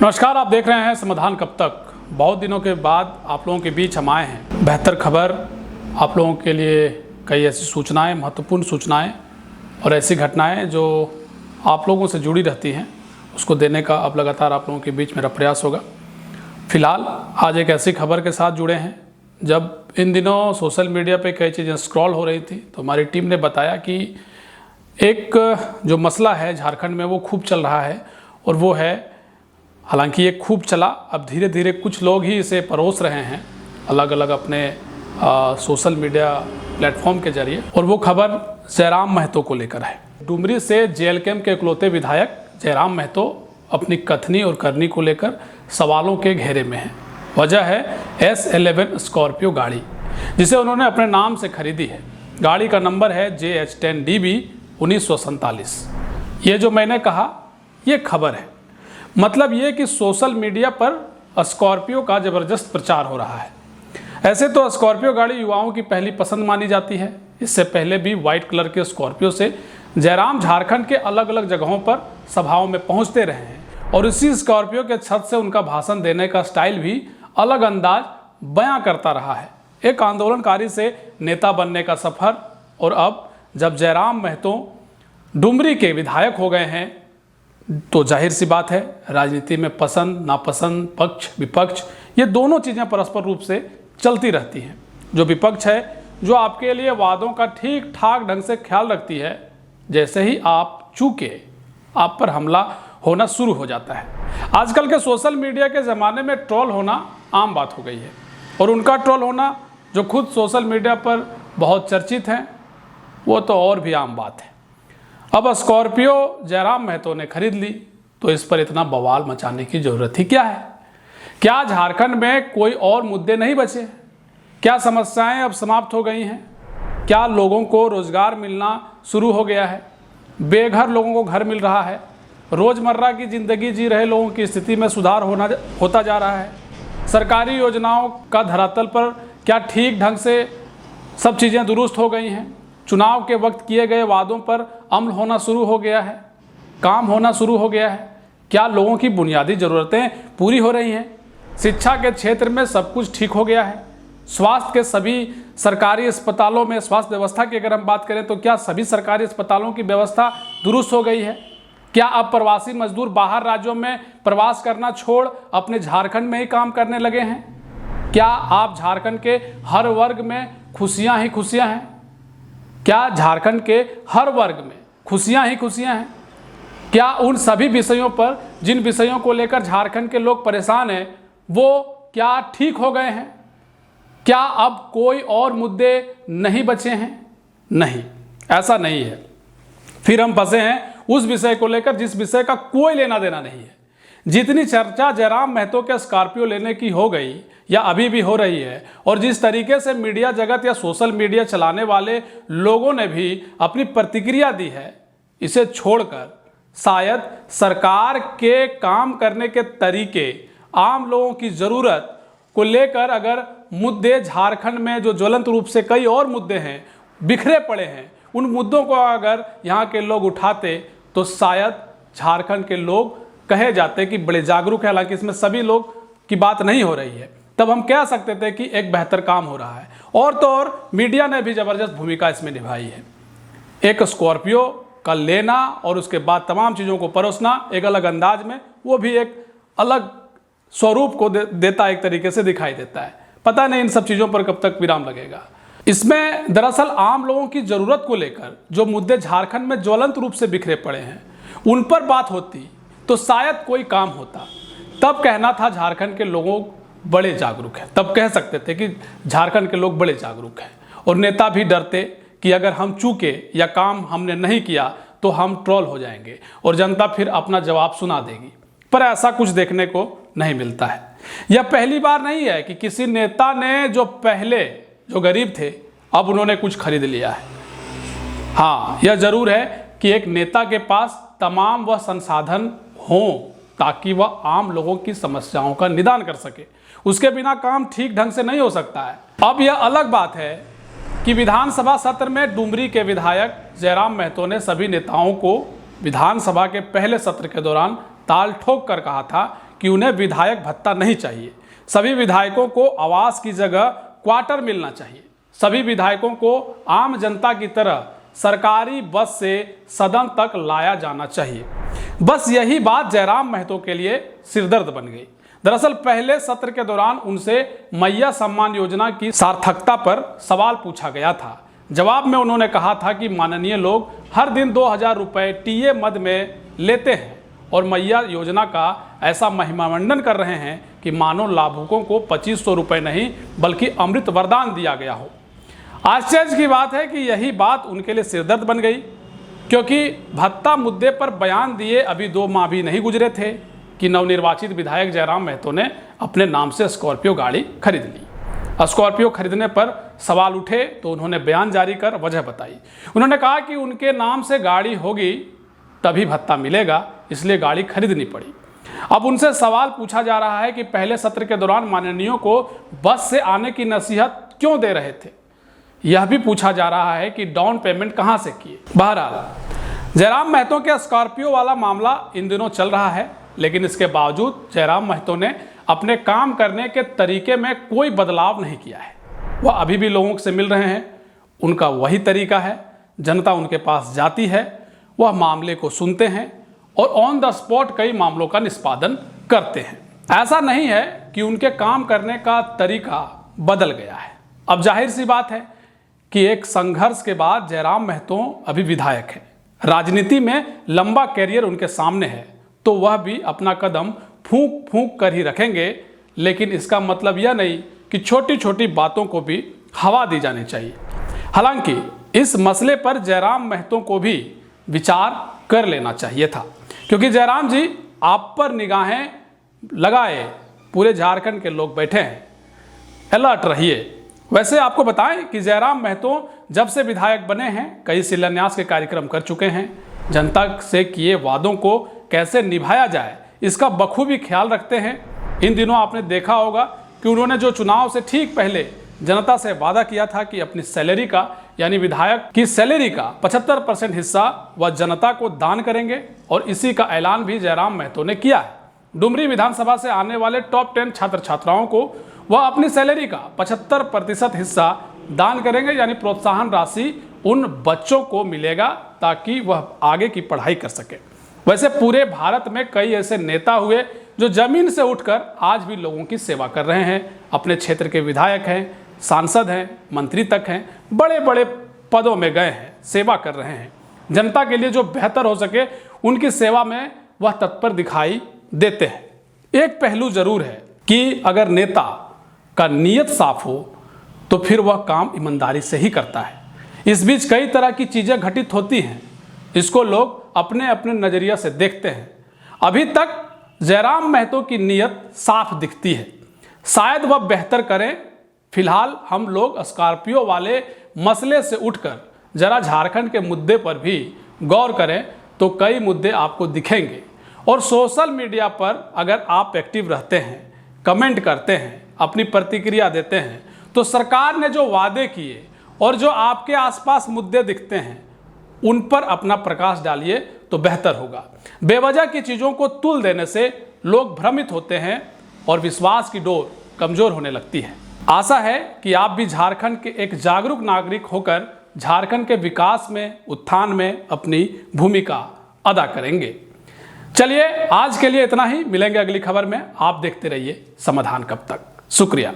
नमस्कार, आप देख रहे हैं समाधान कब तक। बहुत दिनों के बाद आप लोगों के बीच हम आए हैं। बेहतर खबर, आप लोगों के लिए कई ऐसी सूचनाएं, महत्वपूर्ण सूचनाएं और ऐसी घटनाएं जो आप लोगों से जुड़ी रहती हैं, उसको देने का अब लगातार आप लोगों के बीच मेरा प्रयास होगा। फिलहाल आज एक ऐसी खबर के साथ जुड़े हैं। जब इन दिनों सोशल मीडिया पे कई चीज़ें स्क्रॉल हो रही थी तो हमारी टीम ने बताया कि एक जो मसला है झारखंड में वो खूब चल रहा है, और वो है, हालांकि ये खूब चला, अब धीरे धीरे कुछ लोग ही इसे परोस रहे हैं अलग अलग अपने सोशल मीडिया प्लेटफॉर्म के जरिए, और वो खबर जयराम महतो को लेकर है। डुमरी से जेएलकेएम के इकलौते विधायक जयराम महतो अपनी कथनी और करनी को लेकर सवालों के घेरे में हैं। वजह है S11 स्कॉर्पियो गाड़ी, जिसे उन्होंने अपने नाम से खरीदी है। गाड़ी का नंबर है JH10DB 1947। ये जो मैंने कहा, ये खबर है। मतलब ये कि सोशल मीडिया पर स्कॉर्पियो का ज़बरदस्त प्रचार हो रहा है। ऐसे तो स्कॉर्पियो गाड़ी युवाओं की पहली पसंद मानी जाती है। इससे पहले भी वाइट कलर के स्कॉर्पियो से जयराम झारखंड के अलग अलग जगहों पर सभाओं में पहुंचते रहे हैं, और इसी स्कॉर्पियो के छत से उनका भाषण देने का स्टाइल भी अलग अंदाज बयां करता रहा है। एक आंदोलनकारी से नेता बनने का सफ़र, और अब जब जयराम महतो डुमरी के विधायक हो गए हैं तो जाहिर सी बात है, राजनीति में पसंद नापसंद, पक्ष विपक्ष, ये दोनों चीज़ें परस्पर रूप से चलती रहती हैं। जो विपक्ष है, जो आपके लिए वादों का ठीक ठाक ढंग से ख्याल रखती है, जैसे ही आप चूके, आप पर हमला होना शुरू हो जाता है। आजकल के सोशल मीडिया के ज़माने में ट्रोल होना आम बात हो गई है, और उनका ट्रोल होना जो खुद सोशल मीडिया पर बहुत चर्चित हैं, वो तो और भी आम बात है। अब स्कॉर्पियो जयराम महतो ने खरीद ली तो इस पर इतना बवाल मचाने की ज़रूरत ही क्या है? क्या झारखंड में कोई और मुद्दे नहीं बचे? क्या समस्याएं अब समाप्त हो गई हैं? क्या लोगों को रोज़गार मिलना शुरू हो गया है? बेघर लोगों को घर मिल रहा है? रोज़मर्रा की ज़िंदगी जी रहे लोगों की स्थिति में सुधार होता जा रहा है? सरकारी योजनाओं का धरातल पर क्या ठीक ढंग से सब चीज़ें दुरुस्त हो गई हैं? चुनाव के वक्त किए गए वादों पर अमल होना शुरू हो गया है? काम होना शुरू हो गया है? क्या लोगों की बुनियादी ज़रूरतें पूरी हो रही हैं? शिक्षा के क्षेत्र में सब कुछ ठीक हो गया है? स्वास्थ्य के सभी सरकारी अस्पतालों में, स्वास्थ्य व्यवस्था की अगर हम बात करें तो क्या सभी सरकारी अस्पतालों की व्यवस्था दुरुस्त हो गई है? क्या अब प्रवासी मजदूर बाहर राज्यों में प्रवास करना छोड़ अपने झारखंड में ही काम करने लगे हैं? क्या आप झारखंड के हर वर्ग में खुशियाँ ही खुशियाँ हैं? क्या झारखंड के हर वर्ग में खुशियां ही खुशियां हैं? क्या उन सभी विषयों पर, जिन विषयों को लेकर झारखंड के लोग परेशान हैं, वो क्या ठीक हो गए हैं? क्या अब कोई और मुद्दे नहीं बचे हैं? नहीं, ऐसा नहीं है। फिर हम फंसे हैं उस विषय को लेकर जिस विषय का कोई लेना देना नहीं है। जितनी चर्चा जयराम महतो के स्कॉर्पियो लेने की हो गई या अभी भी हो रही है, और जिस तरीके से मीडिया जगत या सोशल मीडिया चलाने वाले लोगों ने भी अपनी प्रतिक्रिया दी है, इसे छोड़कर शायद सरकार के काम करने के तरीके, आम लोगों की ज़रूरत को लेकर अगर मुद्दे झारखंड में जो ज्वलंत रूप से कई और मुद्दे हैं, बिखरे पड़े हैं, उन मुद्दों को अगर यहाँ के लोग उठाते तो शायद झारखंड के लोग कहे जाते कि बड़े जागरूक हैं। हालांकि इसमें सभी लोग की बात नहीं हो रही है, तब हम कह सकते थे कि एक बेहतर काम हो रहा है। और तो और मीडिया ने भी ज़बरदस्त भूमिका इसमें निभाई है। एक स्कॉर्पियो का लेना और उसके बाद तमाम चीज़ों को परोसना एक अलग अंदाज में, वो भी एक अलग स्वरूप को देता, एक तरीके से दिखाई देता है। पता नहीं इन सब चीज़ों पर कब तक विराम लगेगा। इसमें दरअसल आम लोगों की ज़रूरत को लेकर जो मुद्दे झारखंड में ज्वलंत रूप से बिखरे पड़े हैं, उन पर बात होती तो शायद कोई काम होता। तब कहना था झारखंड के लोगों बड़े जागरूक हैं, तब कह सकते थे कि झारखंड के लोग बड़े जागरूक हैं, और नेता भी डरते कि अगर हम चूके या काम हमने नहीं किया तो हम ट्रोल हो जाएंगे और जनता फिर अपना जवाब सुना देगी। पर ऐसा कुछ देखने को नहीं मिलता है। यह पहली बार नहीं है कि किसी नेता ने जो पहले जो गरीब थे, अब उन्होंने कुछ खरीद लिया है। हाँ, यह जरूर है कि एक नेता के पास तमाम वह संसाधन हों ताकि वह आम लोगों की समस्याओं का निदान कर सके। उसके बिना काम ठीक ढंग से नहीं हो सकता है। अब यह अलग बात है कि विधानसभा सत्र में डुमरी के विधायक जयराम महतो ने सभी नेताओं को विधानसभा के पहले सत्र के दौरान ताल ठोक कर कहा था कि उन्हें विधायक भत्ता नहीं चाहिए। सभी विधायकों को आवास की जगह क्वार्टर मिलना चाहिए। सभी विधायकों को आम जनता की तरह सरकारी बस से सदन तक लाया जाना चाहिए। बस यही बात जयराम महतो के लिए सिरदर्द बन गई। दरअसल पहले सत्र के दौरान उनसे मैया सम्मान योजना की सार्थकता पर सवाल पूछा गया था। जवाब में उन्होंने कहा था कि माननीय लोग हर दिन 2000 रुपये टीए मद में लेते हैं और मैया योजना का ऐसा महिमामंडन कर रहे हैं कि मानो लाभुकों को 2500 रुपये नहीं बल्कि अमृत वरदान दिया गया हो। आश्चर्य की बात है कि यही बात उनके लिए सिरदर्द बन गई, क्योंकि भत्ता मुद्दे पर बयान दिए अभी 2 माह भी नहीं गुजरे थे कि नवनिर्वाचित विधायक जयराम महतो ने अपने नाम से स्कॉर्पियो गाड़ी खरीद ली। स्कॉर्पियो खरीदने पर सवाल उठे तो उन्होंने बयान जारी कर वजह बताई। उन्होंने कहा कि उनके नाम से गाड़ी होगी तभी भत्ता मिलेगा, इसलिए गाड़ी खरीदनी पड़ी। अब उनसे सवाल पूछा जा रहा है कि पहले सत्र के दौरान माननीयों को बस से आने की नसीहत क्यों दे रहे थे। यह भी पूछा जा रहा है कि डाउन पेमेंट कहां से किए। बहरहाल जयराम महतो के स्कॉर्पियो वाला मामला इन दिनों चल रहा है, लेकिन इसके बावजूद जयराम महतो ने अपने काम करने के तरीके में कोई बदलाव नहीं किया है। वह अभी भी लोगों से मिल रहे हैं, उनका वही तरीका है। जनता उनके पास जाती है, वह मामले को सुनते हैं और ऑन द स्पॉट कई मामलों का निष्पादन करते हैं। ऐसा नहीं है कि उनके काम करने का तरीका बदल गया है। अब जाहिर सी बात है कि एक संघर्ष के बाद जयराम महतो अभी विधायक हैं। राजनीति में लंबा कैरियर उनके सामने है, तो वह भी अपना कदम फूंक फूंक कर ही रखेंगे। लेकिन इसका मतलब यह नहीं कि छोटी छोटी बातों को भी हवा दी जानी चाहिए। हालांकि इस मसले पर जयराम महतो को भी विचार कर लेना चाहिए था, क्योंकि जयराम जी आप पर निगाहें लगाए पूरे झारखंड के लोग बैठे हैं। अलर्ट रहिए। वैसे आपको बताएं कि जयराम महतो जब से विधायक बने हैं कई शिलान्यास के कार्यक्रम कर चुके हैं। जनता से किए वादों को कैसे निभाया जाए इसका बखूबी ख्याल रखते हैं। इन दिनों आपने देखा होगा कि उन्होंने जो चुनाव से ठीक पहले जनता से वादा किया था कि अपनी सैलरी का यानी विधायक की सैलरी का 75% हिस्सा वह जनता को दान करेंगे, और इसी का ऐलान भी जयराम महतो ने किया है। डुमरी विधानसभा से आने वाले टॉप 10 छात्र छात्राओं को वह अपनी सैलरी का 75% हिस्सा दान करेंगे, यानी प्रोत्साहन राशि उन बच्चों को मिलेगा ताकि वह आगे की पढ़ाई कर सके। वैसे पूरे भारत में कई ऐसे नेता हुए जो जमीन से उठकर आज भी लोगों की सेवा कर रहे हैं। अपने क्षेत्र के विधायक हैं, सांसद हैं, मंत्री तक हैं, बड़े बड़े पदों में गए हैं, सेवा कर रहे हैं। जनता के लिए जो बेहतर हो सके उनकी सेवा में वह तत्पर दिखाई देते हैं। एक पहलू जरूर है कि अगर नेता का नीयत साफ हो तो फिर वह काम ईमानदारी से ही करता है। इस बीच कई तरह की चीजें घटित होती हैं, इसको लोग अपने अपने नजरिया से देखते हैं। अभी तक जयराम महतो की नीयत साफ दिखती है, शायद वह बेहतर करें। फिलहाल हम लोग स्कॉर्पियो वाले मसले से उठकर जरा झारखंड के मुद्दे पर भी गौर करें तो कई मुद्दे आपको दिखेंगे। और सोशल मीडिया पर अगर आप एक्टिव रहते हैं, कमेंट करते हैं, अपनी प्रतिक्रिया देते हैं, तो सरकार ने जो वादे किए और जो आपके आसपास मुद्दे दिखते हैं उन पर अपना प्रकाश डालिए तो बेहतर होगा। बेवजह की चीज़ों को तुल देने से लोग भ्रमित होते हैं और विश्वास की डोर कमज़ोर होने लगती है। आशा है कि आप भी झारखंड के एक जागरूक नागरिक होकर झारखंड के विकास में, उत्थान में अपनी भूमिका अदा करेंगे। चलिए आज के लिए इतना ही। मिलेंगे अगली खबर में। आप देखते रहिए समाधान कब तक। शुक्रिया।